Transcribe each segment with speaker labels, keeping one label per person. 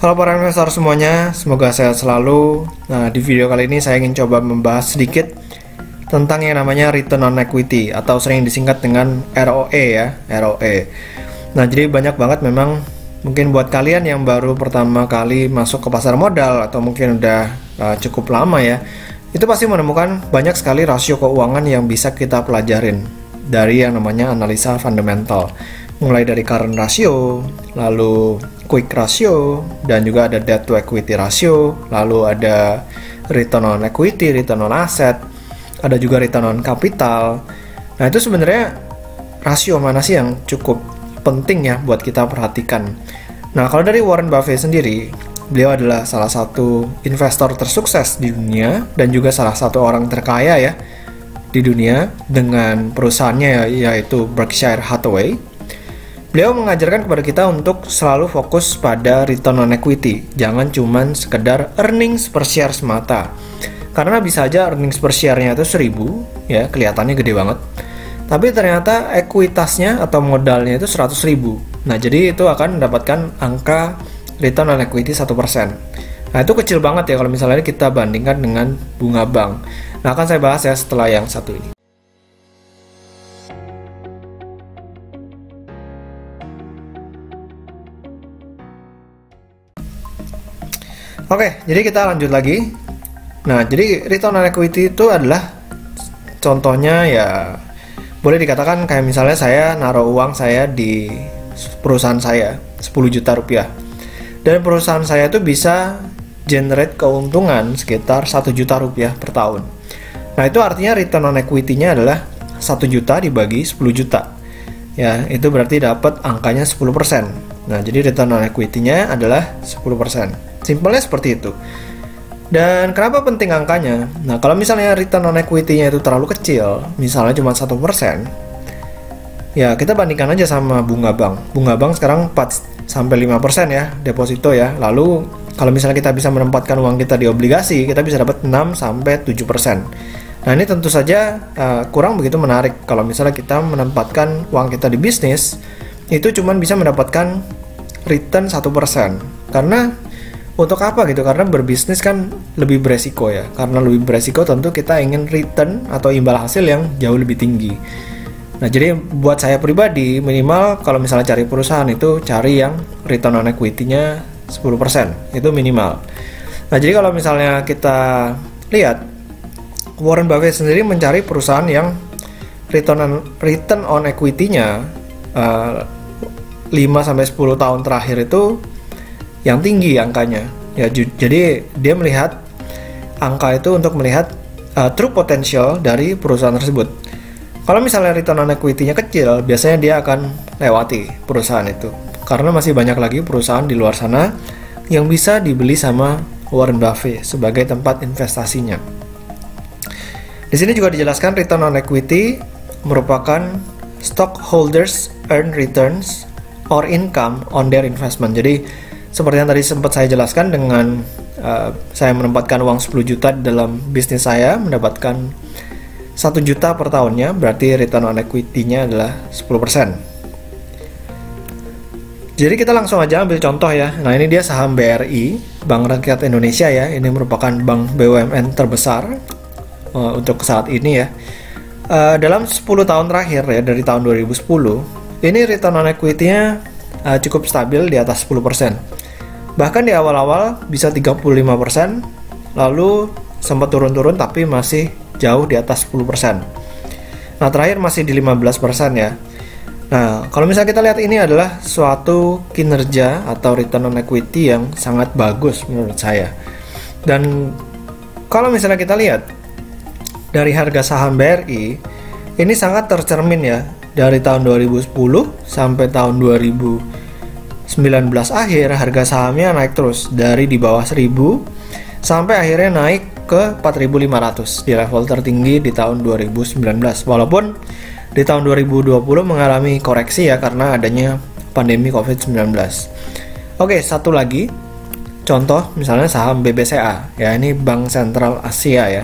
Speaker 1: Halo para investor semuanya, semoga sehat selalu. Nah, di video kali ini saya ingin coba membahas sedikit tentang yang namanya return on equity atau sering disingkat dengan ROE ya, ROE. Nah, jadi banyak banget memang mungkin buat kalian yang baru pertama kali masuk ke pasar modal atau mungkin udah cukup lama ya, itu pasti menemukan banyak sekali rasio keuangan yang bisa kita pelajarin dari yang namanya analisa fundamental. Mulai dari current ratio, lalu quick ratio, dan juga ada debt to equity ratio, lalu ada return on equity, return on asset, ada juga return on capital. Nah, itu sebenarnya rasio mana sih yang cukup penting ya buat kita perhatikan. Nah, kalau dari Warren Buffett sendiri, beliau adalah salah satu investor tersukses di dunia dan juga salah satu orang terkaya ya di dunia dengan perusahaannya yaitu Berkshire Hathaway. Beliau mengajarkan kepada kita untuk selalu fokus pada return on equity, jangan cuman sekedar earnings per share semata. Karena bisa aja earnings per share-nya itu 1000, ya kelihatannya gede banget. Tapi ternyata ekuitasnya atau modalnya itu 100.000. Nah, jadi itu akan mendapatkan angka return on equity 1%. Nah, itu kecil banget ya kalau misalnya kita bandingkan dengan bunga bank. Nah, akan saya bahas ya setelah yang satu ini. Oke, jadi kita lanjut lagi. Nah, jadi return on equity itu adalah contohnya ya boleh dikatakan kayak misalnya saya naruh uang saya di perusahaan saya 10 juta rupiah. Dan perusahaan saya itu bisa generate keuntungan sekitar 1 juta rupiah per tahun. Nah, itu artinya return on equity-nya adalah 1 juta dibagi 10 juta. Ya, itu berarti dapat angkanya 10%. Nah, jadi return on equity-nya adalah 10%. Simpelnya seperti itu. Dan kenapa penting angkanya? Nah, kalau misalnya return on equity-nya itu terlalu kecil, misalnya cuma 1%, ya kita bandingkan aja sama bunga bank. Bunga bank sekarang 4-5% ya, deposito ya. Lalu, kalau misalnya kita bisa menempatkan uang kita di obligasi, kita bisa dapat 6-7%. Nah, ini tentu saja kurang begitu menarik. Kalau misalnya kita menempatkan uang kita di bisnis, itu cuma bisa mendapatkan return 1%. Karena untuk apa gitu? Karena berbisnis kan lebih beresiko ya. Karena lebih beresiko tentu kita ingin return atau imbal hasil yang jauh lebih tinggi. Nah, jadi buat saya pribadi minimal kalau misalnya cari perusahaan itu cari yang return on equity-nya 10%. Itu minimal. Nah, jadi kalau misalnya kita lihat Warren Buffett sendiri mencari perusahaan yang return on equity-nya 5-10 tahun terakhir itu yang tinggi angkanya ya. Jadi dia melihat angka itu untuk melihat true potential dari perusahaan tersebut. Kalau misalnya return on equity-nya kecil, biasanya dia akan lewati perusahaan itu karena masih banyak lagi perusahaan di luar sana yang bisa dibeli sama Warren Buffett sebagai tempat investasinya. Di sini juga dijelaskan return on equity merupakan stockholders earn returns or income on their investment. Jadi seperti yang tadi sempat saya jelaskan dengan saya menempatkan uang 10 juta dalam bisnis saya, mendapatkan 1 juta per tahunnya, berarti return on equity-nya adalah 10%. Jadi kita langsung aja ambil contoh ya. Nah, ini dia saham BRI, Bank Rakyat Indonesia ya. Ini merupakan bank BUMN terbesar untuk saat ini ya. Dalam 10 tahun terakhir ya, dari tahun 2010, ini return on equity-nya cukup stabil di atas 10%. Bahkan di awal-awal bisa 35%, lalu sempat turun-turun tapi masih jauh di atas 10%. Nah, terakhir masih di 15% ya. Nah, kalau misalnya kita lihat ini adalah suatu kinerja atau return on equity yang sangat bagus menurut saya. Dan kalau misalnya kita lihat dari harga saham BRI, ini sangat tercermin ya. Dari tahun 2010 sampai tahun 2019 akhir, harga sahamnya naik terus dari di bawah 1000 sampai akhirnya naik ke 4.500 di level tertinggi di tahun 2019. Walaupun di tahun 2020 mengalami koreksi ya karena adanya pandemi COVID-19. Oke, satu lagi contoh misalnya saham BBCA ya, ini Bank Sentral Asia ya.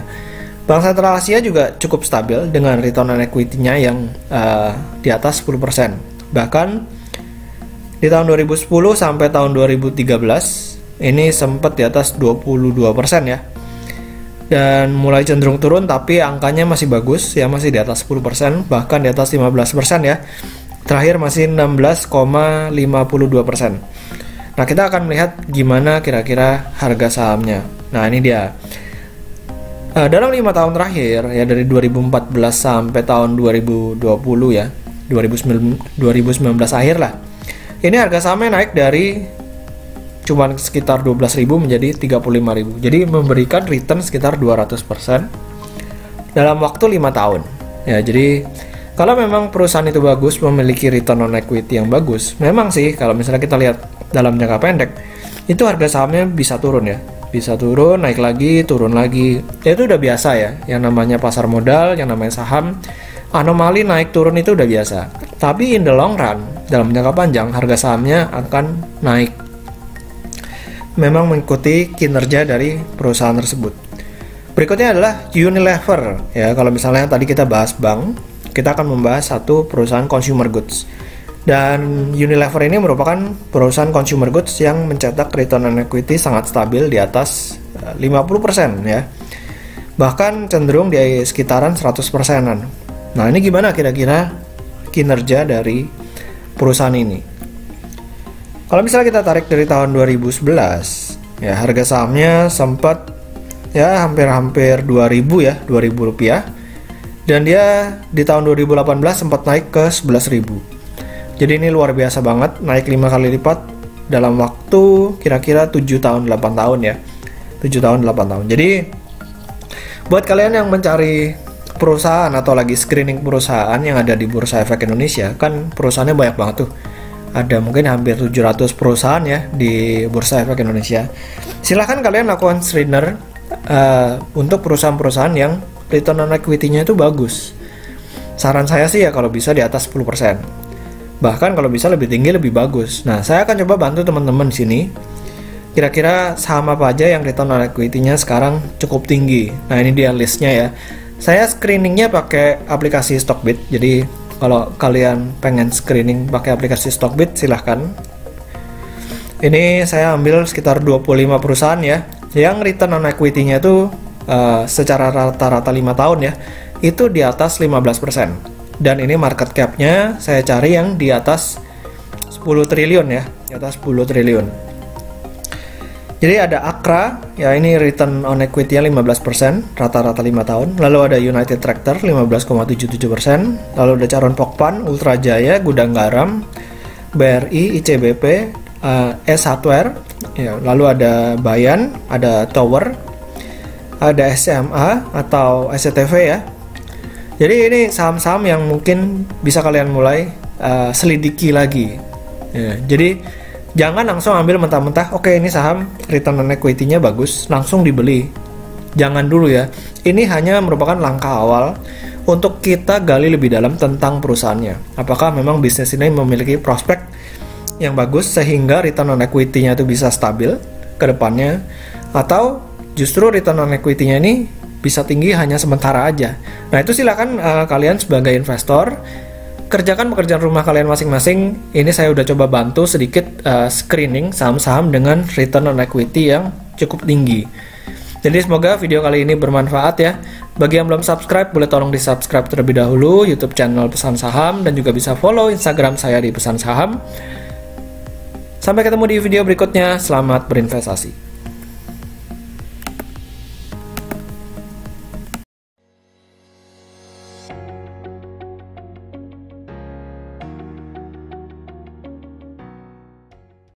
Speaker 1: Bank Sentral Asia juga cukup stabil dengan return on equity-nya yang di atas 10%. Bahkan di tahun 2010 sampai tahun 2013 ini sempat di atas 22% ya. Dan mulai cenderung turun, tapi angkanya masih bagus ya, masih di atas 10%, bahkan di atas 15% ya. Terakhir masih 16,52%. Nah, kita akan melihat gimana kira-kira harga sahamnya. Nah, ini dia. Dalam 5 tahun terakhir ya, dari 2014 sampai tahun 2020 ya, 2019 akhir lah. Ini harga sahamnya naik dari cuman sekitar 12.000 menjadi 35.000. Jadi memberikan return sekitar 200% dalam waktu 5 tahun. Ya, jadi kalau memang perusahaan itu bagus, memiliki return on equity yang bagus, memang sih kalau misalnya kita lihat dalam jangka pendek, itu harga sahamnya bisa turun ya. Bisa turun, naik lagi, turun lagi. Ya, itu udah biasa ya. Yang namanya pasar modal, yang namanya saham, anomali naik turun itu udah biasa. Tapi in the long run, dalam jangka panjang, harga sahamnya akan naik. Memang mengikuti kinerja dari perusahaan tersebut. Berikutnya adalah Unilever. Ya, kalau misalnya tadi kita bahas bank, kita akan membahas satu perusahaan consumer goods. Dan Unilever ini merupakan perusahaan consumer goods yang mencetak return on equity sangat stabil di atas 50% ya. Bahkan cenderung di sekitaran 100%-an. Nah, ini gimana kira-kira kinerja dari perusahaan ini? Kalau misalnya kita tarik dari tahun 2011, ya harga sahamnya sempat ya hampir 2.000 ya, 2.000 rupiah. Dan dia di tahun 2018 sempat naik ke 11.000. Jadi ini luar biasa banget, naik 5 kali lipat dalam waktu kira-kira 7 tahun 8 tahun ya. 7 tahun 8 tahun. Jadi buat kalian yang mencari perusahaan atau lagi screening perusahaan yang ada di Bursa Efek Indonesia, kan perusahaannya banyak banget tuh. Ada mungkin hampir 700 perusahaan ya di Bursa Efek Indonesia. Silahkan kalian lakukan screener untuk perusahaan-perusahaan yang return on equity-nya itu bagus. Saran saya sih ya kalau bisa di atas 10%. Bahkan kalau bisa lebih tinggi lebih bagus. Nah, saya akan coba bantu teman-teman di sini. Kira-kira saham apa aja yang return on equity-nya sekarang cukup tinggi. Nah, ini dia listnya ya. Saya screeningnya pakai aplikasi Stockbit. Jadi kalau kalian pengen screening pakai aplikasi Stockbit, silahkan. Ini saya ambil sekitar 25 perusahaan ya, yang return on equity-nya itu secara rata-rata 5 tahun ya, itu di atas 15%. Dan ini market cap-nya saya cari yang di atas 10 triliun ya, di atas 10 triliun. Jadi ada Akra, ya ini return on equity-nya 15%, rata-rata 5 tahun. Lalu ada United Tractor, 15,77%. Lalu ada Charon Pokpan, Ultra Jaya, Gudang Garam, BRI, ICBP, S Hardware. Ya, lalu ada Bayan, ada Tower, ada SMA atau SCTV ya. Jadi ini saham-saham yang mungkin bisa kalian mulai selidiki lagi. Ya, jadi jangan langsung ambil mentah-mentah, oke ini saham return on equity-nya bagus, langsung dibeli. Jangan dulu ya. Ini hanya merupakan langkah awal untuk kita gali lebih dalam tentang perusahaannya. Apakah memang bisnis ini memiliki prospek yang bagus sehingga return on equity-nya itu bisa stabil ke depannya, atau justru return on equity-nya ini bisa tinggi hanya sementara aja. Nah, itu silakan kalian sebagai investor kerjakan pekerjaan rumah kalian masing-masing. Ini saya udah coba bantu sedikit screening saham-saham dengan return on equity yang cukup tinggi. Jadi semoga video kali ini bermanfaat ya. Bagi yang belum subscribe, boleh tolong di subscribe terlebih dahulu YouTube channel Pesan Saham, dan juga bisa follow Instagram saya di Pesan Saham. Sampai ketemu di video berikutnya. Selamat berinvestasi.